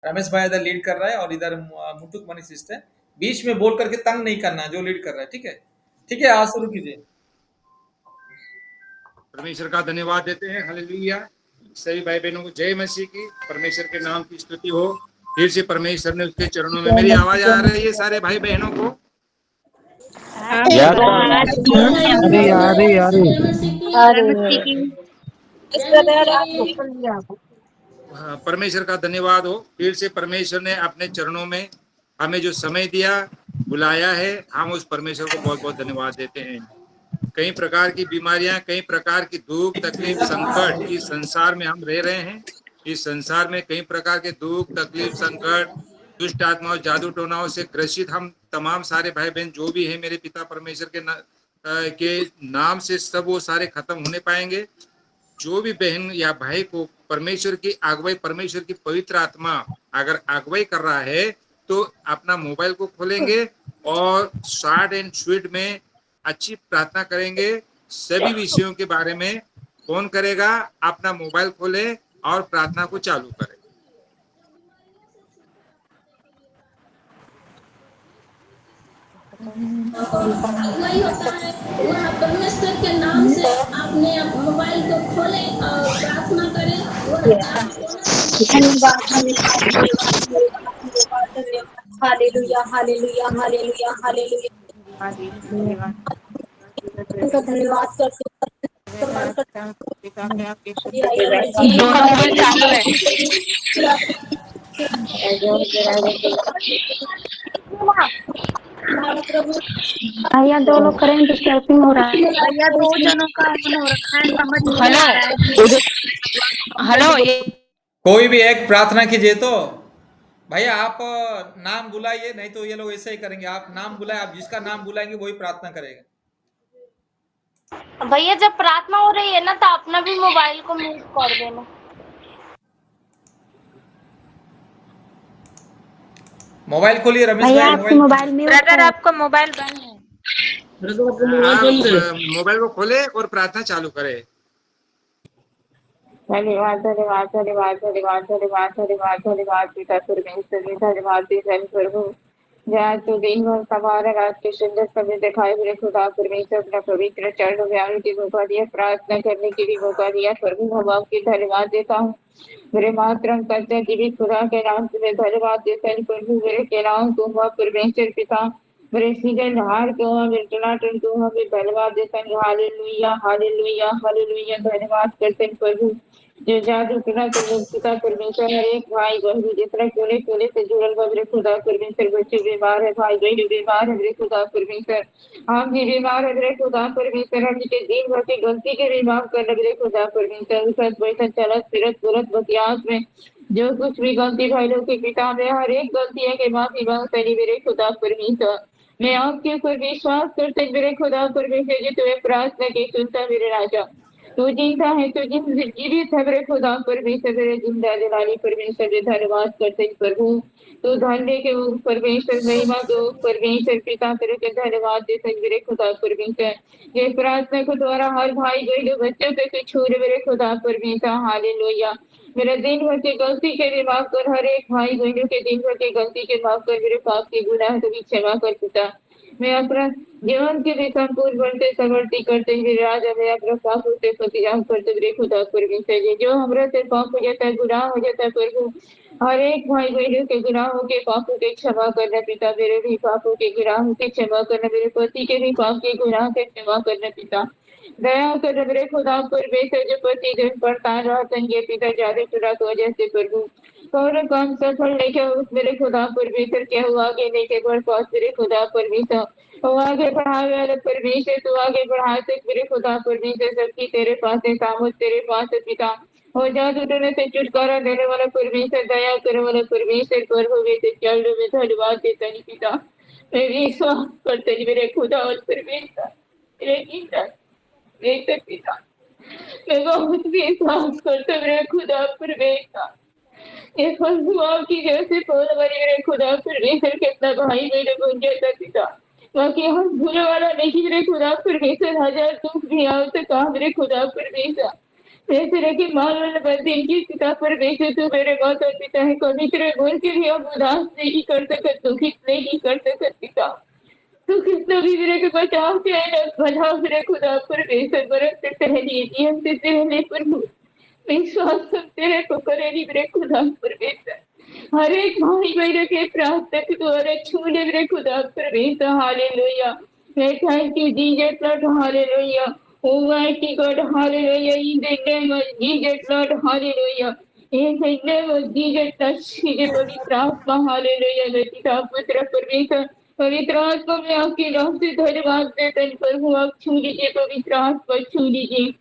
रमेश भाई इधर लीड कर रहा है और इधर मुटुक मनीषिस्ट है। बीच में बोल करके तंग नहीं करना जो लीड कर रहा है, ठीक है? ठीक है, आज शुरू कीजिए। परमेश्वर का धन्यवाद देते हैं। हालेलुया। सभी भाई बहनों को जय मसीह की, परमेश्वर के नाम की स्तुति हो। फिर से परमेश्वर ने उसके चरणों में, मेरी आवाज आ रही है सारे भाई बहनों को? परमेश्वर का धन्यवाद हो। फिर से परमेश्वर ने अपने चरणों में हमें जो समय दिया, बुलाया है, हम उस परमेश्वर को बहुत बहुत धन्यवाद देते हैं। कई प्रकार की बीमारियां, कई प्रकार की दुख तकलीफ संकट इस संसार में हम रह रहे हैं। इस संसार में कई प्रकार के दुख तकलीफ संकट, दुष्ट आत्माओं, जादू टोनाओं से ग्रसित हम तमाम सारे भाई बहन जो भी है, मेरे पिता परमेश्वर के नाम से सब वो सारे खत्म होने पाएंगे। जो भी बहन या भाई को परमेश्वर की अगुवाई, परमेश्वर की पवित्र आत्मा अगर अगुवाई कर रहा है, तो अपना मोबाइल को खोलेंगे और शॉर्ट एंड स्वीट में अच्छी प्रार्थना करेंगे। सभी विषयों के बारे में कौन करेगा? अपना मोबाइल खोले और प्रार्थना को चालू करें। वही होता है, वह परमेश्वर के नाम से अपने मोबाइल को खोलें और प्रार्थना करें। Hallelujah hallelujah hallelujah hallelujah. धन्यवाद करते भैया दोनों करंट स्टैपिंग हो रहा है। भैया दो जनों का हो रखा है, समझ नहीं आ रहा है। हेलो, कोई भी एक प्रार्थना कीजिए। तो भैया आप नाम बुलाइए, नहीं तो ये लोग ऐसे ही करेंगे। आप नाम बुलाए, आप जिसका नाम बुलाएंगे वही प्रार्थना करेगा। भैया जब प्रार्थना हो रही है ना, तो अपना भी मोबाइल को म्यूट कर देना। मोबाइल खोलिए रमेश भैया भाई। आपकी मोबाइल म्यूट ब्रदर है। आपका मोबाइल बंद है। मोबाइल को खोले और प्रार्थना चालू करें। धन्यवाद धन्यवाद धन्यवाद धन्यवाद धन्यवाद धन्यवाद धन्यवाद पिता परमेश्वर जी, धन्यवाद धन प्रभु। जहाँ तू दिन भर सवार रात के सुंदर समय दिखाई मेरे खुदा परमेश्वर, अपना पवित्र चरण में आने की मौका दिया, प्रार्थना करने की भी मौका दिया प्रभु। हम आपके धन्यवाद देता हूँ। मेरे मातरम करते जीवित खुदा के नाम से मैं धन्यवाद देता हूँ प्रभु। मेरे के नाम तुम परमेश्वर पिता, मेरे सीजन हार को मेरे टनाटन को हमें धन्यवाद देता हूँ। Hallelujah hallelujah hallelujah. धन्यवाद करते हैं प्रभु। जो जादू टना पिता परमेश्वर, हर एक भाई बहन जितना कोने कोने से जुड़ल बा मेरे खुदा परमेश्वर, बच्चे बीमार है, भाई बहन बीमार है मेरे खुदा परमेश्वर, हम भी बीमार है मेरे खुदा परमेश्वर। हम के दिन भर की गलती के भी माफ कर मेरे खुदा परमेश्वर। उस बैठक चलत फिरत तुरंत बतियात में जो कुछ भी गलती भाई लोग के पिता में, हर एक गलती के माफी मांगते मेरे खुदा परमेश्वर। मैं आपके ऊपर विश्वास करते मेरे खुदा परमेश्वर जी, तुम्हें प्रार्थना की सुनता मेरे राजा। तू जिंदा है, तू जीवित है मेरे खुदा परमेश्वर, मेरे जिंदा दिलानी परमेश्वर जी, धन्यवाद करते प्रभु। तू धन्य के परमेश्वर, महिमा दो परमेश्वर पिता, तेरे के धन्यवाद देते मेरे खुदा परमेश्वर। ये प्रार्थना को द्वारा हर भाई बहनों बच्चों पे कुछ छू मेरे खुदा परमेश्वर। हालेलुया। मेरे दिन भर की गलती के भी माफ कर, हर एक भाई बहनों के दिन भर की गलती के माफ कर, मेरे पाप के गुनाह को भी क्षमा कर पिता। मैं अपना जीवन के भी संपूर्ण बनते संवर्ती करते हुए राजा, मैं अपना पाप से प्रतिजाम करते हुए खुदा परमेश्वर जी, जो हमरा से पाप हो जाता है, गुनाह हो जाता है प्रभु, हर एक भाई बहनों के गुनाहों के पापों के क्षमा करना पिता। मेरे भी पापों के गुनाहों के क्षमा करना, मेरे पति के भी पाप के गुनाह के क्षमा करना पिता। दया कर मेरे खुदा परमेश्वर, जो पति दिन पड़ता रहा तंगे पिता ज्यादा चुरा की वजह से प्रभु कौन काम सफल नहीं किया, उस मेरे खुदा परमेश्वर क्या हुआ आगे नहीं के बढ़ पास मेरे खुदा परमेश्वर। तो आगे बढ़ावे वाले परमेश्वर, तू आगे बढ़ा सक मेरे खुदा परमेश्वर, सबकी तेरे पास है, सामर्थ तेरे पास है पिता। हो जा टूटने से छुटकारा देने वाला परमेश्वर, दया करने वाला परमेश्वर, प्रभु में से चल में धन्यवाद देता नहीं पिता। मैं विश्वास करते मेरे खुदा और परमेश्वर, मेरे गीता मेरे पिता, मैं बहुत विश्वास करते मेरे खुदा परमेश्वर। ये फलसुआ की जैसे पौध भरी मेरे खुदा परमेश्वर, कितना भाई मेरे बन जाता पिता। बाकी हम भूलने वाला नहीं मेरे खुदा परमेश्वर, हजार दुख भी आओ तो कहा मेरे खुदा परमेश्वर, ऐसे कि मानव बंधन की पिता परमेश्वर तू मेरे माता पिता है पवित्र बोल के भी हम उदास नहीं कर सकते, दुखित नहीं कर सकते पिता। तू कितना भी मेरे को बचाव के बचाव मेरे खुदा परमेश्वर बरस से पहले नियम से पहले प्रभु विश्वास करते रहे तो करेगी मेरे खुदा परमेश्वर। हर एक भाई बहनों के प्रार्थना के द्वारा छूने मेरे खुदा परमेश्वर। हालेलुया। मैं thank you Jesus Lord. Hallelujah. Almighty God, hallelujah, in the name of Jesus, Lord, hallelujah. In the name of Jesus, touch पवित्र आत्मा, हालेलुया, पिता पुत्र परमेश्वर। पवित्र आत्मा में आपके नाम से धन्यवाद देते हैं प्रभु। आप छू लीजिए पवित्र आत्मा, छू लीजिए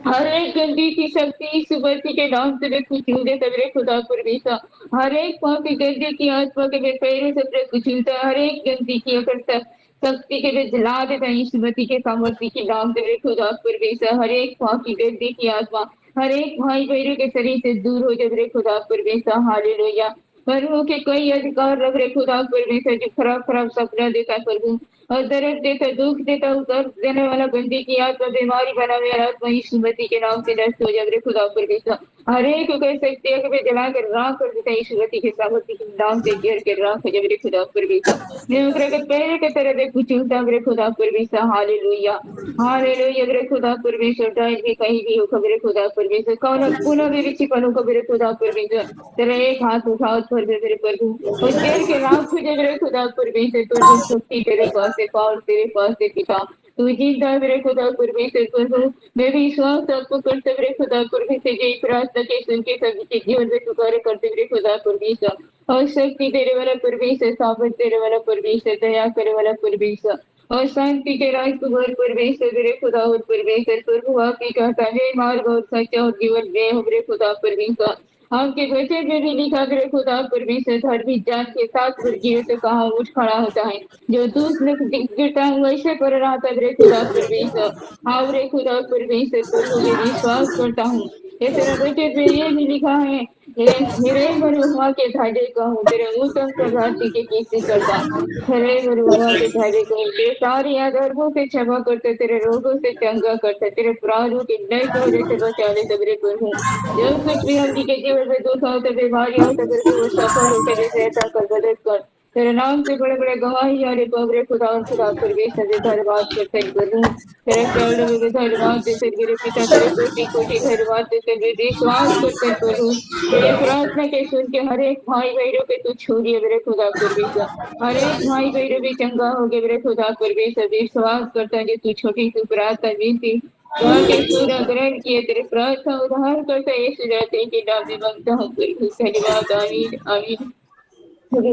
हर एक गंदी की शक्ति इस सुबह के नाम से मैं कुचलते सवेरे खुदा परमेश्वर। हर एक पापी गंदी की आत्मा के मैं पैरों से कुचलता, हर एक गंदी की अगर शक्ति के लिए जला देता है यीशु के सामर्थ्य के नाम से मेरे खुदा परमेश्वर। हर एक पापी गंदी की आत्मा हर एक भाई बहनों के शरीर से दूर हो जाए मेरे खुदा परमेश्वर। हालेलुया। प्रभु के कई अधिकार रख रहे खुदा परमेश्वर जो खराब खराब सपना देता है प्रभु और दर्द देता, दुख देता, दर्द देने वाला गंदी की आत्मा, बीमारी बना हुआ आत्मा यीशु मसीह के नाम से नष्ट हो जाए खुदा परमेश्वर। हर एक को कह सकते हैं कि जला कर राख कर देता है यीशु मसीह के सामर्थ्य के नाम से घेर के राख हो जाए खुदा परमेश्वर। मैं उनके पहले के तरह देख कुचलता मेरे खुदा परमेश्वर। हालेलुया। हालेलुया मेरे खुदा परमेश्वर। डाइन भी कहीं भी हो मेरे खुदा परमेश्वर, कौन पुनः भी छिपन हो मेरे खुदा परमेश्वर। तेरा एक हाथ उठाओ पर मेरे प्रभु और घेर के राख हो जाए मेरे खुदा परमेश्वर। प्रभु शक्ति तेरे पास है, पावर तेरे पास है पिता। तू जिंदा है मेरे खुदा परमेश्वर। प्रभु मैं भी विश्वास आपको करते मेरे खुदा परमेश्वर। यही प्रार्थना के सुन के सभी के जीवन में पुकारे करते मेरे खुदा परमेश्वर। और शक्ति तेरे वाला परमेश्वर, सामर्थ तेरे वाला परमेश्वर, दया करे वाला परमेश्वर और शांति के राजकुमार परमेश्वर मेरे खुदा और परमेश्वर। प्रभु आपकी कहता है मार्ग और सच्चा और जीवन में हो मेरे खुदा परमेश्वर। आपके बच्चे में भी लिखा मेरे खुदा परमेश्वर धर्मी जान के साथ मुर्गियों से कहा उठ खड़ा होता है, जो दूसरे गिरता है वैसे पर रहा था मेरे खुदा परमेश्वर। हाँ मेरे खुदा परमेश्वर प्रभु मैं विश्वास करता हूँ ये तेरा बच्चे में ये भी लिखा है मेरे मरुआ के धागे का हूँ, तेरे उत्तम प्रभात के कीर्ति करता। तेरे मरुआ के धागे को तेरे सारी अधर्मों से क्षमा करते, तेरे रोगों से चंगा करते, तेरे अपराधों के नए कोहरे से बचा ले सबरे प्रभु। जब कुछ भी हम के जीवन में दुख हो तो बीमारी हो तो प्रभु वो सफल हो तेरे से ऐसा कर मदद कर। तेरे नाम से बड़े बड़े गवाही आ रहे पवरे खुदा और खुदा परमेश्वर से धन्यवाद करते हैं प्रभु। तेरे चरणों में धन्यवाद देते मेरे पिता, तेरे कोटि कोटि धन्यवाद देते हुए विश्वास करते हैं प्रभु। ये प्रार्थना के सुन के हर एक भाई बहनों पे तू छोड़िए मेरे खुदा परमेश्वर। हर एक भाई बहनों भी चंगा हो गया मेरे खुदा परमेश्वर। विश्वास करता है तू छोटी सी प्रार्थना विनती दुआ के पूरा ग्रहण किए, तेरे प्रार्थना उद्धार करता है यीशु जाते के नाम में मांगता हूँ प्रभु। धन्यवाद। आमीन आमीन। आमीन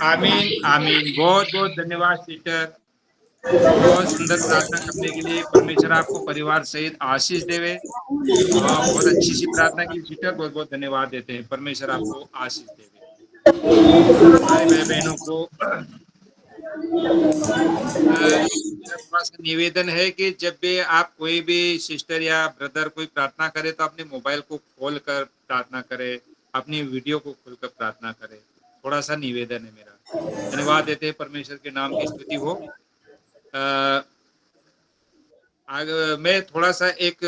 आमीन आमीन। बहुत बहुत धन्यवाद सिस्टर, बहुत सुंदर प्रार्थना करने के लिए। परमेश्वर आपको परिवार सहित आशीष देवे। बहुत अच्छी सी प्रार्थना की सिस्टर, बहुत बहुत धन्यवाद देते हैं। परमेश्वर आपको आशीष देवे। भाई बहनों को मेरा थोड़ा सा निवेदन है कि जब भी आप कोई भी सिस्टर या ब्रदर कोई प्रार्थना करे तो अपने मोबाइल को खोल कर प्रार्थना करे, अपनी वीडियो को खोलकर प्रार्थना करे। थोड़ा सा निवेदन है मेरा। धन्यवाद देते हैं, परमेश्वर के नाम की स्तुति हो। मैं थोड़ा सा एक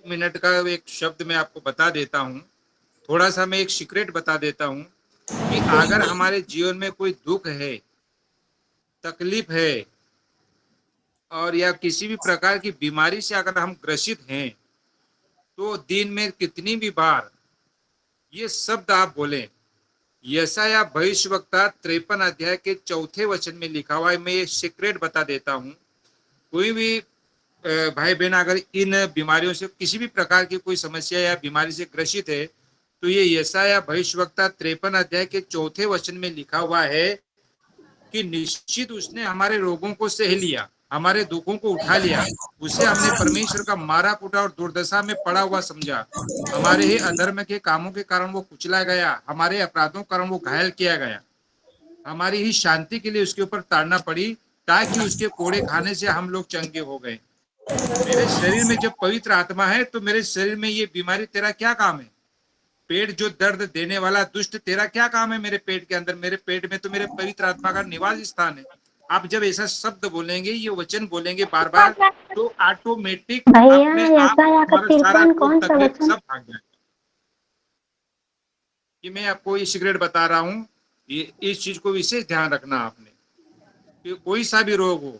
मिनट का एक शब्द मैं आपको बता देता हूँ। थोड़ा सा मैं एक सीक्रेट बता देता हूँ कि अगर हमारे जीवन में कोई दुख है, तकलीफ है और या किसी भी प्रकार की बीमारी से अगर हम ग्रसित हैं तो दिन में कितनी भी बार ये शब्द आप बोलें। यशायाह भविष्यवक्ता 53 अध्याय के 4 वचन में लिखा हुआ है। मैं ये सीक्रेट बता देता हूँ। कोई भी भाई बहन अगर इन बीमारियों से किसी भी प्रकार की कोई समस्या या बीमारी से ग्रसित है तो ये यशायाह भविष्यवक्ता 53 अध्याय के 4 वचन में लिखा हुआ है कि निश्चित उसने हमारे रोगों को सह लिया, हमारे दुखों को उठा लिया। उसे हमने परमेश्वर का मारा कूटा और दुर्दशा में पड़ा हुआ समझा। हमारे ही अधर्म के कामों के कारण वो कुचला गया, हमारे अपराधों के कारण वो घायल किया गया। हमारी ही शांति के लिए उसके ऊपर ताड़ना पड़ी, ताकि उसके कोड़े खाने से हम लोग चंगे हो गए। मेरे शरीर में जब पवित्र आत्मा है तो मेरे शरीर में ये बीमारी तेरा क्या काम है? पेट जो दर्द देने वाला दुष्ट तेरा क्या काम है मेरे पेट के अंदर? मेरे पेट में तो मेरे पवित्र आत्मा का निवास स्थान है। आप जब ऐसा शब्द बोलेंगे, ये वचन बोलेंगे बार बार, तो ऑटोमेटिक भैया अपने आप यशायाह का हमारा सारा 53 दुख कौन सा तकलीफ वचन? सब भाग जाएगा। कि मैं आपको ये सीक्रेट बता रहा हूँ, ये इस चीज को विशेष ध्यान रखना आपने, कि कोई सा भी रोग हो,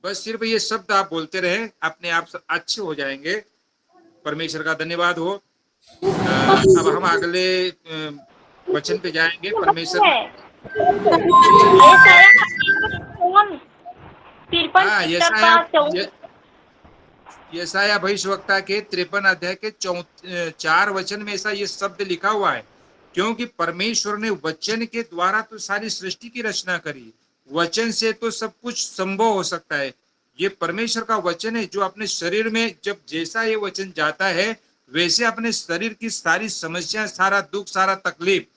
बस सिर्फ ये शब्द आप बोलते रहे, अपने आप अच्छे हो जाएंगे। परमेश्वर का धन्यवाद हो। अब हम अगले वचन पे जाएंगे। परमेश्वर हाँ, यशायाह भविष्यवक्ता के 53 अध्याय के 4 वचन में ऐसा ये शब्द लिखा हुआ है, क्योंकि परमेश्वर ने वचन के द्वारा तो सारी सृष्टि की रचना करी, वचन से तो सब कुछ संभव हो सकता है। ये परमेश्वर का वचन है, जो अपने शरीर में जब जैसा ये वचन जाता है, वैसे अपने शरीर की सारी समस्या, सारा दुख, सारा तकलीफ,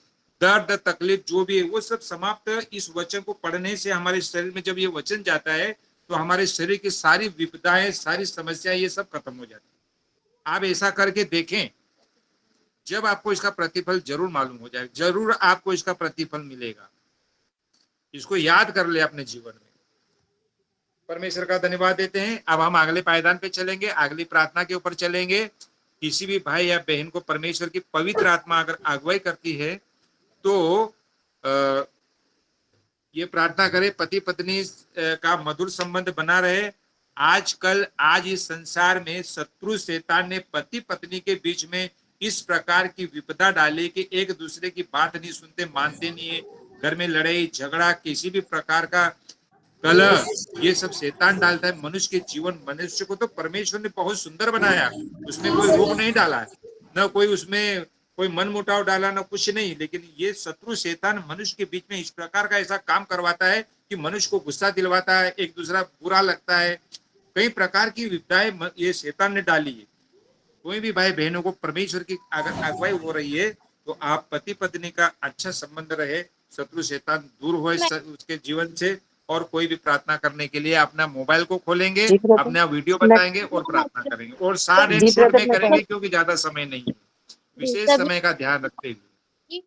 दर्द तकलीफ जो भी है, वो सब समाप्त इस वचन को पढ़ने से हमारे शरीर में जब ये वचन जाता है, तो हमारे शरीर की सारी विपदाएं, सारी समस्याएं, ये सब खत्म हो जाती है। आप ऐसा करके देखें, जब आपको इसका प्रतिफल जरूर मालूम हो जाएगा, जरूर आपको इसका प्रतिफल मिलेगा। इसको याद कर ले अपने जीवन में। परमेश्वर का धन्यवाद देते हैं। अब हम अगले पायदान पे चलेंगे, अगली प्रार्थना के ऊपर चलेंगे। किसी भी भाई या बहन को परमेश्वर की पवित्र आत्मा अगर अगुवाई करती है, तो ये प्रार्थना करे, पति पत्नी का मधुर संबंध बना रहे। आजकल आज इस संसार में शत्रु शैतान ने पति पत्नी के बीच में इस प्रकार की विपदा डाली कि एक दूसरे की बात नहीं सुनते, मानते नहीं है, घर में लड़ाई झगड़ा, किसी भी प्रकार का कलह, ये सब शैतान डालता है मनुष्य के जीवन। मनुष्य को तो परमेश्वर ने बहुत सुंदर बनाया, उसमें कोई रोग नहीं डाला है, न कोई उसमें कोई मन मुटाव डाला, ना कुछ नहीं, लेकिन ये शत्रु शैतान मनुष्य के बीच में इस प्रकार का ऐसा काम करवाता है कि मनुष्य को गुस्सा दिलवाता है, एक दूसरा बुरा लगता है, कई प्रकार की विपदाएं ये शैतान ने डाली है। कोई भी भाई बहनों को परमेश्वर की अगर अगुवाई हो रही है, तो आप पति पत्नी का अच्छा संबंध रहे, शत्रु शैतान दूर हो उसके जीवन से। और कोई भी प्रार्थना करने के लिए अपना मोबाइल को खोलेंगे, अपना वीडियो बताएंगे और प्रार्थना करेंगे, और शॉर्ट एंड शॉर्ट में करेंगे, क्योंकि ज्यादा समय नहीं है, विशेष समय का ध्यान रखते हुए।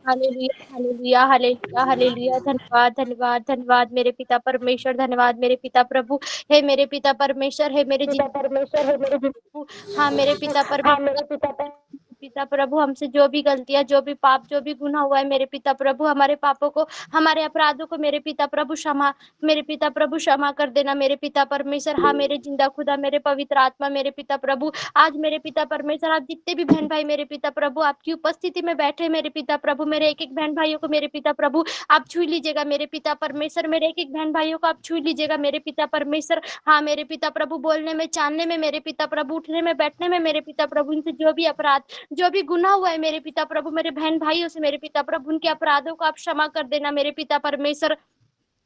Hallelujah hallelujah hallelujah hallelujah. धन्यवाद धन्यवाद धन्यवाद मेरे पिता परमेश्वर, धन्यवाद मेरे पिता प्रभु। हे मेरे पिता परमेश्वर, हे मेरे पिता परमेश्वर, हे मेरे प्रभु। हाँ मेरे पिता परमेश्वर, पिता प्रभु, हमसे जो भी गलतियां, जो भी पाप, जो भी गुनाह हुआ है मेरे पिता प्रभु, हमारे पापों को, हमारे अपराधों को मेरे पिता प्रभु क्षमा, मेरे पिता प्रभु क्षमा कर देना मेरे पिता परमेश्वर। हाँ मेरे जिंदा खुदा, मेरे पवित्र आत्मा मेरे पिता प्रभु, आज मेरे पिता परमेश्वर, आप जितने भी बहन भाई मेरे पिता प्रभु आपकी उपस्थिति में बैठे मेरे पिता प्रभु, मेरे एक एक बहन भाइयों को मेरे पिता प्रभु आप छू लीजिएगा मेरे पिता परमेश्वर, मेरे एक एक बहन भाइयों को आप छू लीजिएगा मेरे पिता परमेश्वर। हाँ मेरे पिता प्रभु, बोलने में, चालने में मेरे पिता प्रभु, उठने में, बैठने में मेरे पिता प्रभु, इनसे जो भी अपराध, जो भी गुनाह हुआ है मेरे पिता प्रभु, मेरे बहन भाइयों से मेरे पिता प्रभु, उनके अपराधों को आप क्षमा कर देना मेरे पिता परमेश्वर।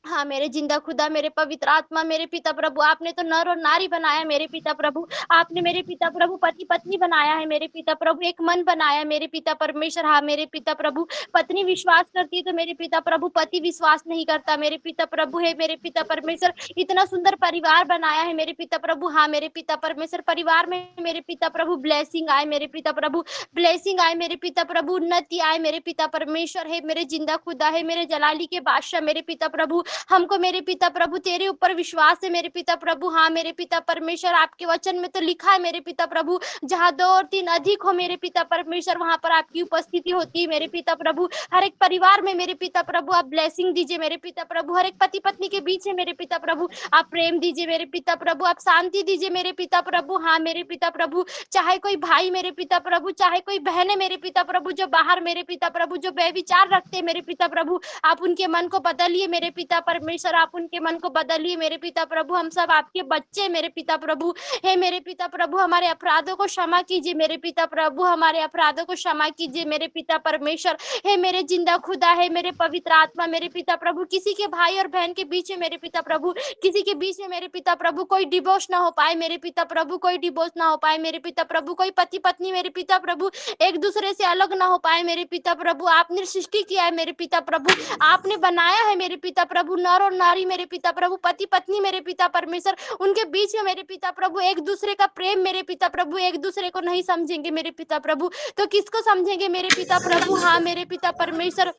हाँ मेरे जिंदा खुदा, मेरे पवित्र आत्मा मेरे पिता प्रभु, आपने तो नर और नारी बनाया मेरे पिता प्रभु, आपने मेरे पिता प्रभु पति पत्नी बनाया है मेरे पिता प्रभु, एक मन बनाया मेरे पिता परमेश्वर। हाँ मेरे पिता प्रभु, पत्नी विश्वास करती है तो मेरे पिता प्रभु पति विश्वास नहीं करता मेरे पिता प्रभु। है मेरे पिता परमेश्वर, इतना सुंदर परिवार बनाया है मेरे पिता प्रभु। हाँ मेरे पिता परमेश्वर, परिवार में मेरे पिता प्रभु ब्लेसिंग आए मेरे पिता प्रभु, ब्लेसिंग आए मेरे पिता प्रभु, उन्नति आए मेरे पिता परमेश्वर। है मेरे जिंदा खुदा, है मेरे जलाली के बादशाह मेरे पिता प्रभु, हमको मेरे पिता प्रभु तेरे ऊपर विश्वास है मेरे पिता प्रभु। हाँ मेरे पिता परमेश्वर, आपके वचन में तो लिखा है मेरे पिता प्रभु, जहाँ 2 और 3 अधिक हो मेरे पिता परमेश्वर, वहां पर आपकी उपस्थिति होती है मेरे पिता प्रभु। हर एक परिवार में मेरे पिता प्रभु आप ब्लेसिंग दीजिए मेरे पिता प्रभु, हर एक पति पत्नी के बीच में मेरे पिता प्रभु आप प्रेम दीजिए मेरे पिता प्रभु, आप शांति दीजिए मेरे पिता प्रभु। हाँ मेरे पिता प्रभु, चाहे कोई भाई मेरे पिता प्रभु, चाहे कोई बहन है मेरे पिता प्रभु, जो बाहर मेरे पिता प्रभु जो बेविचार रखते हैं मेरे पिता प्रभु, आप उनके मन को बदलिए मेरे पिता परमेश्वर, आप उनके मन को बदलिए मेरे पिता प्रभु। हम सब आपके बच्चे मेरे पिता प्रभु। हे मेरे पिता प्रभु, हमारे अपराधों को क्षमा कीजिए मेरे पिता प्रभु, हमारे अपराधों को क्षमा कीजिए मेरे पिता परमेश्वर। हे मेरे जिंदा खुदा, है मेरे पवित्र आत्मा मेरे पिता प्रभु, किसी के भाई और बहन के बीच में मेरे पिता प्रभु, किसी के बीच में मेरे पिता प्रभु कोई डिवोर्स ना हो पाए मेरे पिता प्रभु, कोई डिवोर्स ना हो पाए मेरे पिता प्रभु, कोई पति पत्नी मेरे पिता प्रभु एक दूसरे से अलग ना हो पाए मेरे पिता प्रभु। आपने सृष्टि किया है मेरे पिता प्रभु, आपने बनाया है मेरे पिता प्रभु, नर और नारी मेरे पिता प्रभु, पति पत्नी मेरे पिता परमेश्वर, उनके बीच में मेरे पिता प्रभु एक दूसरे का प्रेम मेरे पिता प्रभु, एक दूसरे को नहीं समझेंगे मेरे पिता प्रभु तो किसको समझेंगे मेरे पिता प्रभु। हाँ मेरे पिता परमेश्वर,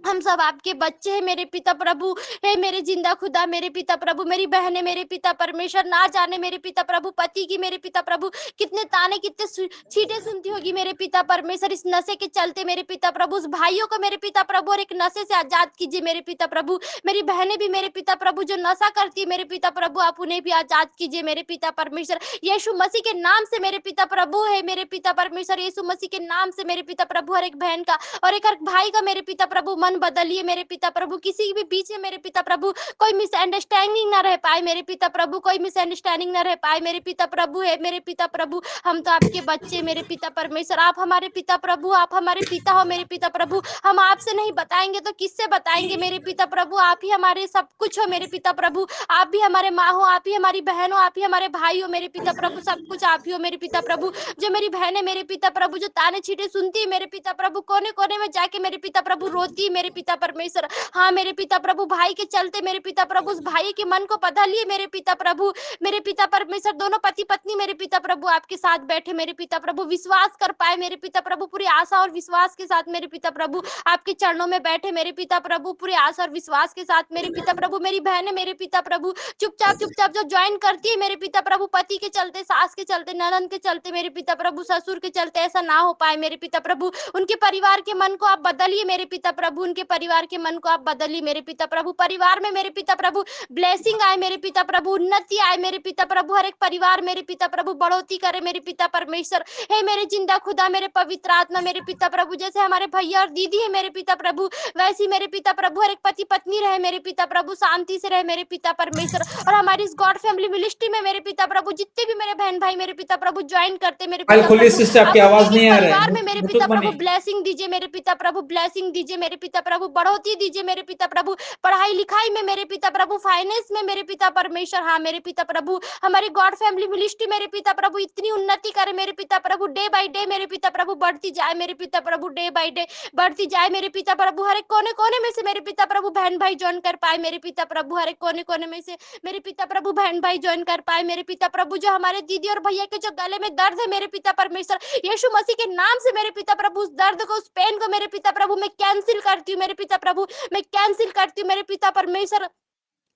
हम सब आपके बच्चे हैं मेरे पिता प्रभु। हे मेरे जिंदा खुदा मेरे पिता प्रभु, मेरी बहनें मेरे पिता परमेश्वर, ना जाने मेरे पिता प्रभु पति की मेरे पिता प्रभु कितने ताने कितने छींटे सुनती होगी मेरे पिता परमेश्वर, इस नशे के चलते मेरे पिता प्रभु। उस भाइयों को मेरे पिता प्रभु और एक नशे से आजाद कीजिए मेरे पिता प्रभु। मेरी बहनें भी मेरे पिता प्रभु जो नशा करती है मेरे पिता प्रभु, आप उन्हें भी आजाद कीजिए मेरे पिता परमेश्वर। यीशु मसीह के नाम से मेरे पिता प्रभु है मेरे पिता परमेश्वर, यीशु मसीह के नाम से मेरे पिता प्रभु हर एक बहन का और एक हर भाई का मेरे पिता प्रभु मन बदलिए मेरे पिता प्रभु। किसी भी बीच में मेरे पिता प्रभु कोई मिसअंडरस्टैंडिंग ना रह पाए मेरे पिता प्रभु, कोई मिसअंडरस्टैंडिंग ना रह पाए मेरे पिता प्रभु है मेरे पिता प्रभु। हम तो आपके बच्चे मेरे पिता परमेश्वर, आप हमारे पिता प्रभु, आप हमारे पिता हो मेरे पिता प्रभु। हम आपसे नहीं बताएंगे तो किससे बताएंगे मेरे पिता प्रभु, आप ही हमारे सब कुछ हो मेरे पिता प्रभु। आप भी हमारे माँ हो, आप ही हमारी बहन हो, आप ही हमारे भाई हो मेरे पिता प्रभु, सब कुछ आप ही हो मेरे पिता प्रभु। जो मेरी बहन है मेरे पिता प्रभु जो ताने छीटे सुनती है मेरे पिता प्रभु, कोने कोने में जाके मेरे पिता प्रभु रोती है मेरे पिता परमेश्वर। हाँ मेरे पिता प्रभु, भाई के चलते मेरे पिता प्रभु उस भाई के मन को बदलिए मेरे पिता प्रभु। मेरे पिता परमेश्वर दोनों पति पत्नी मेरे पिता प्रभु आपके साथ बैठे मेरे पिता प्रभु, विश्वास कर पाए मेरे पिता प्रभु, पूरी आशा और विश्वास के साथ मेरे पिता प्रभु आपके चरणों में बैठे मेरे पिता प्रभु, पूरी आशा और विश्वास के साथ मेरे पिता प्रभु। मेरी बहन है मेरे पिता प्रभु चुपचाप चुपचाप जो ज्वाइन करती है मेरे पिता प्रभु, पति के चलते, सास के चलते, ननद के चलते मेरे पिता प्रभु, ससुर के चलते, ऐसा ना हो पाए मेरे पिता प्रभु। उनके परिवार के मन को आप बदलिए मेरे पिता प्रभु, उनके परिवार के मन को आप बदलिए मेरे पिता प्रभु। परिवार में मेरे पिता प्रभु ब्लेसिंग आए मेरे पिता प्रभु, उन्नति आए मेरे पिता प्रभु, हर एक परिवार मेरे पिता प्रभु बढ़ोतरी करे मेरे पिता परमेश्वर। हे मेरे जिंदा खुदा मेरे पवित्र आत्मा मेरे पिता प्रभु, जैसे हमारे भैया और दीदी है मेरे पिता प्रभु, वैसी मेरे पिता प्रभु हर एक पति पत्नी रहे मेरे पिता प्रभु, शांति से रहे मेरे पिता परमेश्वर। और हमारी इस गॉड फैमिली मिनिस्ट्री में मेरे पिता प्रभु जितने भी मेरे बहन भाई मेरे पिता प्रभु ज्वाइन करते मेरे पिता खोलिए प्रभु, सिस्टर, आपकी आप आवाज उनके नहीं आ रहा परिवार है, में मेरे ब्लूटूथ पिता प्रभु बंद है। ब्लेसिंग दीजिए मेरे पिता प्रभु, ब्लेसिंग दीजिए मेरे पिता प्रभु, बढ़ोतरी दीजिए मेरे पिता प्रभु, पढ़ाई लिखाई में मेरे पिता प्रभु, फाइनेंस में मेरे पिता परमेश्वर। हाँ मेरे पिता प्रभु हमारी गॉड फैमिली मिनिस्ट्री मेरे पिता प्रभु इतनी उन्नति करे मेरे पिता प्रभु, डे बाय डे मेरे पिता प्रभु बढ़ती जाए मेरे पिता प्रभु, डे बाय डे बढ़ती जाए मेरे पिता प्रभु। हर एक कोने कोने में से मेरे पिता प्रभु बहन भाई ज्वाइन कर पाए मेरे पिता प्रभु, हर एक कोने कोने में से मेरे पिता प्रभु बहन भाई ज्वाइन कर पाए मेरे पिता प्रभु। जो हमारे दीदी और भैया के जो गले में दर्द है मेरे पिता परमेश्वर, यीशु मसीह के नाम से मेरे पिता प्रभु उस दर्द को, उस पेन को मेरे पिता प्रभु मैं कैंसिल करती हूँ मेरे पिता प्रभु, मैं कैंसिल करती हूँ मेरे पिता परमेश्वर।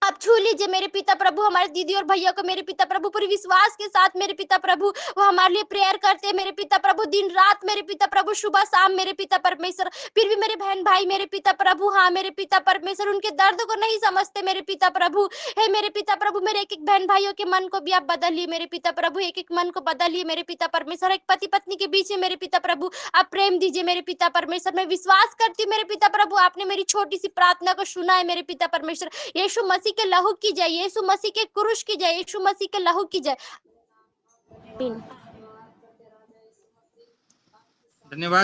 आप छू लीजिए मेरे पिता प्रभु हमारे दीदी और भैया को मेरे पिता प्रभु, पूरी विश्वास के साथ मेरे पिता प्रभु वो हमारे लिए प्रेयर करते हैं मेरे पिता प्रभु, दिन रात मेरे पिता प्रभु, सुबह शाम मेरे पिता परमेश्वर। फिर भी मेरे बहन भाई मेरे पिता प्रभु, हाँ मेरे पिता परमेश्वर उनके दर्द को नहीं समझते मेरे पिता प्रभु। हे मेरे पिता प्रभु मेरे एक एक बहन भाइयों के मन को भी आप बदलिए मेरे पिता प्रभु, एक एक मन को बदलिए मेरे पिता परमेश्वर। एक पति पत्नी के बीच में मेरे पिता प्रभु आप प्रेम दीजिए मेरे पिता परमेश्वर। मैं विश्वास करती हूँ मेरे पिता प्रभु आपने मेरी छोटी सी प्रार्थना को सुना है मेरे पिता परमेश्वर। यीशु मसीह के लहू की जय, यीशु मसीह के क्रूस की जय, यीशु मसीह के लहू की जय। धन्यवाद।